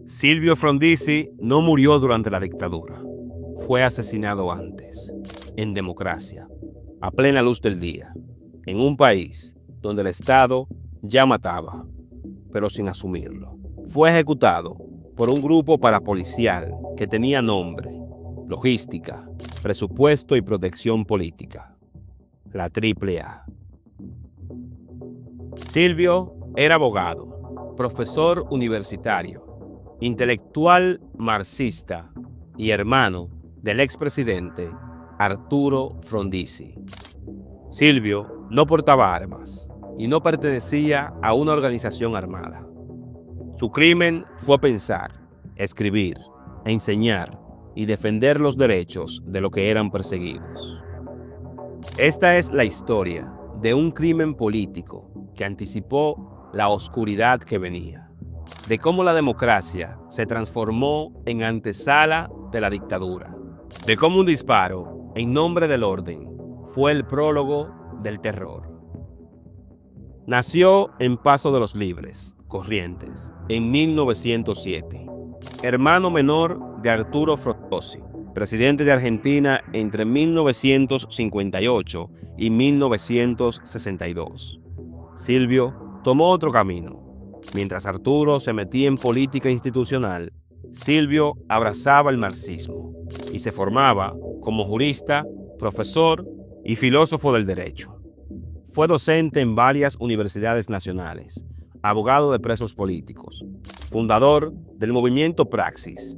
Silvio Frondizi no murió durante la dictadura. Fue asesinado antes, en democracia, a plena luz del día, en un país donde el Estado ya mataba, pero sin asumirlo. Fue ejecutado por un grupo parapolicial que tenía nombre, logística, presupuesto y protección política, la AAA. Silvio era abogado, profesor universitario, intelectual marxista y hermano del expresidente Arturo Frondizi. Silvio no portaba armas y no pertenecía a una organización armada. Su crimen fue pensar, escribir, enseñar y defender los derechos de los que eran perseguidos. Esta es la historia de un crimen político que anticipó la oscuridad que venía, de cómo la democracia se transformó en antesala de la dictadura, de cómo un disparo en nombre del orden fue el prólogo del terror. Nació en Paso de los Libres, Corrientes, en 1907, hermano menor de Arturo Frondizi, presidente de Argentina entre 1958 y 1962. Silvio tomó otro camino. Mientras Arturo se metía en política institucional, Silvio abrazaba el marxismo y se formaba como jurista, profesor y filósofo del derecho. Fue docente en varias universidades nacionales, abogado de presos políticos, fundador del movimiento Praxis,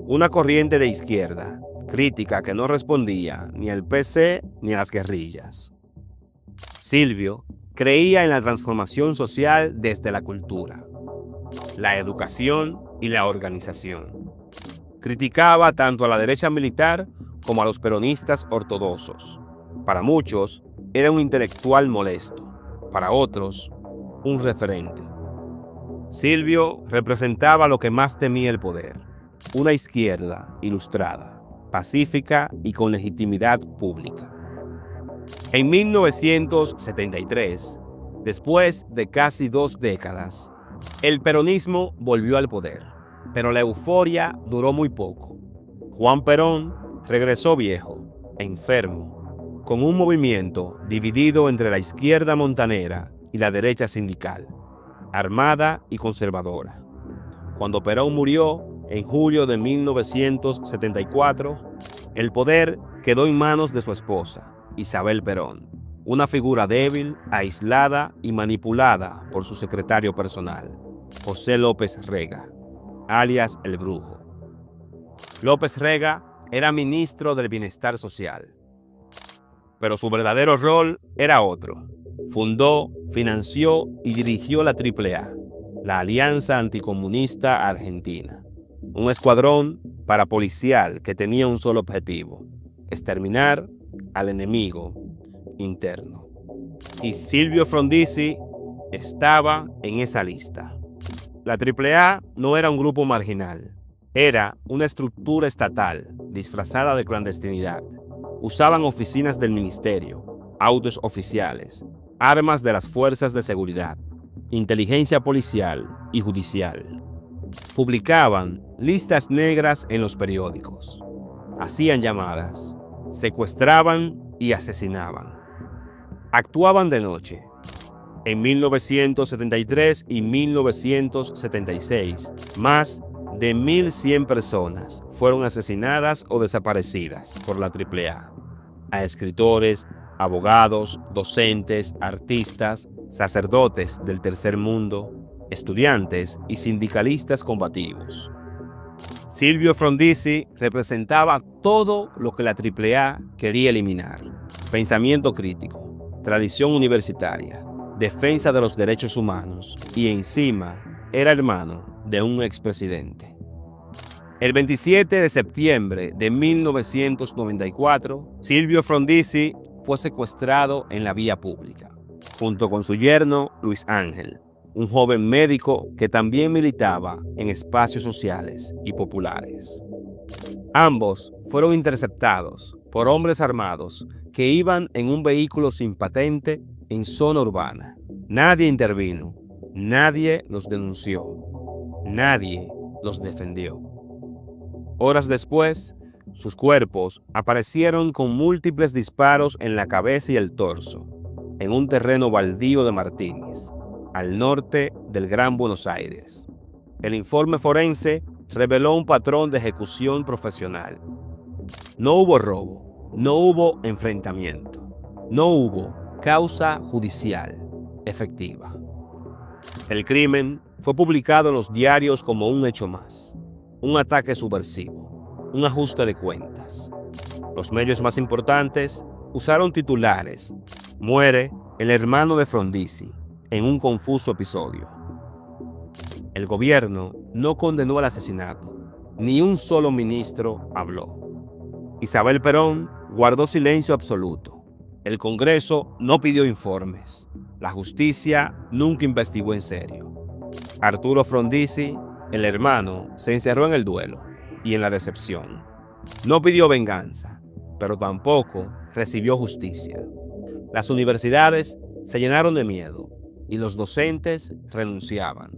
una corriente de izquierda crítica que no respondía ni al PC ni a las guerrillas. Silvio creía en la transformación social desde la cultura, la educación y la organización. Criticaba tanto a la derecha militar como a los peronistas ortodoxos. Para muchos, era un intelectual molesto, para otros, un referente. Silvio representaba lo que más temía el poder, una izquierda ilustrada, pacífica y con legitimidad pública. En 1973, después de casi 2 décadas, el peronismo volvió al poder, pero la euforia duró muy poco. Juan Perón regresó viejo, enfermo, con un movimiento dividido entre la izquierda montanera y la derecha sindical, armada y conservadora. Cuando Perón murió en julio de 1974, el poder quedó en manos de su esposa, Isabel Perón, una figura débil, aislada y manipulada por su secretario personal, José López Rega, alias El Brujo. López Rega era ministro del Bienestar Social, pero su verdadero rol era otro. Fundó, financió y dirigió la AAA, la Alianza Anticomunista Argentina, un escuadrón parapolicial que tenía un solo objetivo: exterminar al enemigo interno. Y Silvio Frondizi estaba en esa lista. La AAA no era un grupo marginal, era una estructura estatal disfrazada de clandestinidad. Usaban oficinas del ministerio, autos oficiales, armas de las fuerzas de seguridad, inteligencia policial y judicial. Publicaban listas negras en los periódicos, hacían llamadas, secuestraban y asesinaban. Actuaban de noche. En 1973 y 1976, más de 1.100 personas fueron asesinadas o desaparecidas por la AAA. A escritores, abogados, docentes, artistas, sacerdotes del tercer mundo, estudiantes y sindicalistas combativos. Silvio Frondizi representaba todo lo que la AAA quería eliminar: pensamiento crítico, tradición universitaria, defensa de los derechos humanos y encima era hermano de un expresidente. El 27 de septiembre de 1994, Silvio Frondizi fue secuestrado en la vía pública, junto con su yerno Luis Ángel, un joven médico que también militaba en espacios sociales y populares. Ambos fueron interceptados por hombres armados que iban en un vehículo sin patente en zona urbana. Nadie intervino, nadie los denunció, nadie los defendió. Horas después, sus cuerpos aparecieron con múltiples disparos en la cabeza y el torso, en un terreno baldío de Martínez, al norte del Gran Buenos Aires. El informe forense reveló un patrón de ejecución profesional. No hubo robo, no hubo enfrentamiento, no hubo causa judicial efectiva. El crimen fue publicado en los diarios como un hecho más, un ataque subversivo, un ajuste de cuentas. Los medios más importantes usaron titulares: muere el hermano de Frondizi en un confuso episodio. El gobierno no condenó el asesinato, ni un solo ministro habló. Isabel Perón guardó silencio absoluto. El Congreso no pidió informes. La justicia nunca investigó en serio. Arturo Frondizi, el hermano, se encerró en el duelo y en la decepción. No pidió venganza, pero tampoco recibió justicia. Las universidades se llenaron de miedo y los docentes renunciaban.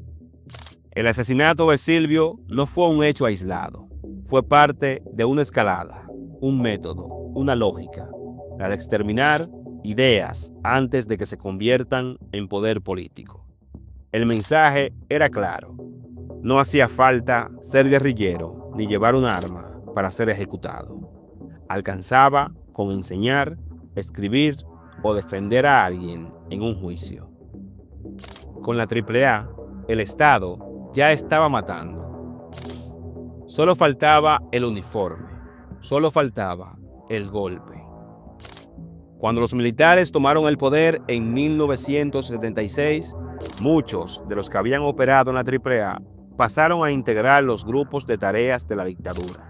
El asesinato de Silvio no fue un hecho aislado, fue parte de una escalada, un método, una lógica, la de exterminar ideas antes de que se conviertan en poder político. El mensaje era claro: no hacía falta ser guerrillero ni llevar un arma para ser ejecutado. Alcanzaba con enseñar, escribir o defender a alguien en un juicio. Con la AAA, el Estado ya estaba matando. Solo faltaba el uniforme, solo faltaba el golpe. Cuando los militares tomaron el poder en 1976, muchos de los que habían operado en la AAA pasaron a integrar los grupos de tareas de la dictadura.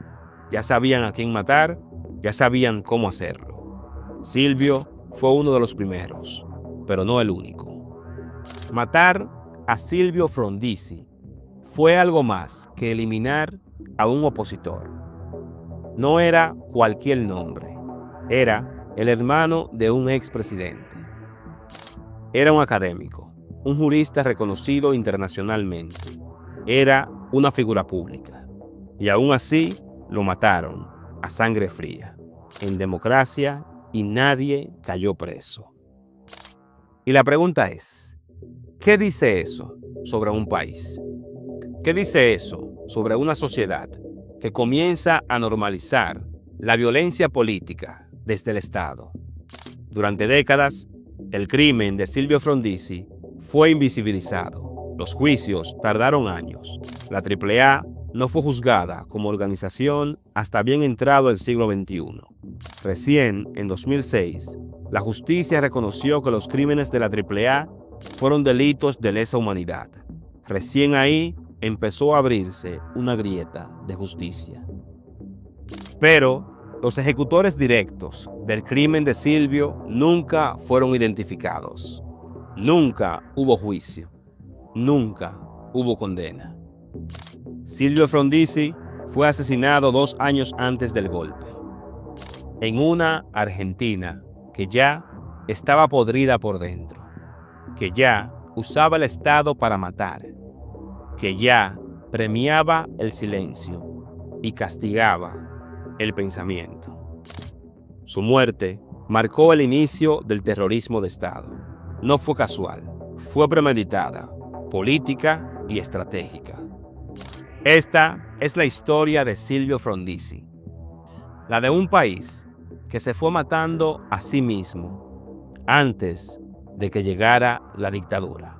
Ya sabían a quién matar, ya sabían cómo hacerlo. Silvio fue uno de los primeros, pero no el único. Matar a Silvio Frondizi fue algo más que eliminar a un opositor. No era cualquier nombre, era el hermano de un expresidente. Era un académico, un jurista reconocido internacionalmente. Era una figura pública. Y aún así lo mataron a sangre fría, en democracia, y nadie cayó preso. Y la pregunta es, ¿qué dice eso sobre un país? ¿Qué dice eso sobre una sociedad que comienza a normalizar la violencia política desde el Estado? Durante décadas, el crimen de Silvio Frondizi fue invisibilizado. Los juicios tardaron años. La AAA no fue juzgada como organización hasta bien entrado el siglo XXI. Recién, en 2006, la justicia reconoció que los crímenes de la AAA fueron delitos de lesa humanidad. Recién ahí empezó a abrirse una grieta de justicia. Pero los ejecutores directos del crimen de Silvio nunca fueron identificados. Nunca hubo juicio. Nunca hubo condena. Silvio Frondizi fue asesinado 2 años antes del golpe, en una Argentina que ya estaba podrida por dentro, que ya usaba el Estado para matar, que ya premiaba el silencio y castigaba el pensamiento. Su muerte marcó el inicio del terrorismo de Estado. No fue casual, fue premeditada, política y estratégica. Esta es la historia de Silvio Frondizi, la de un país que se fue matando a sí mismo antes de que llegara la dictadura.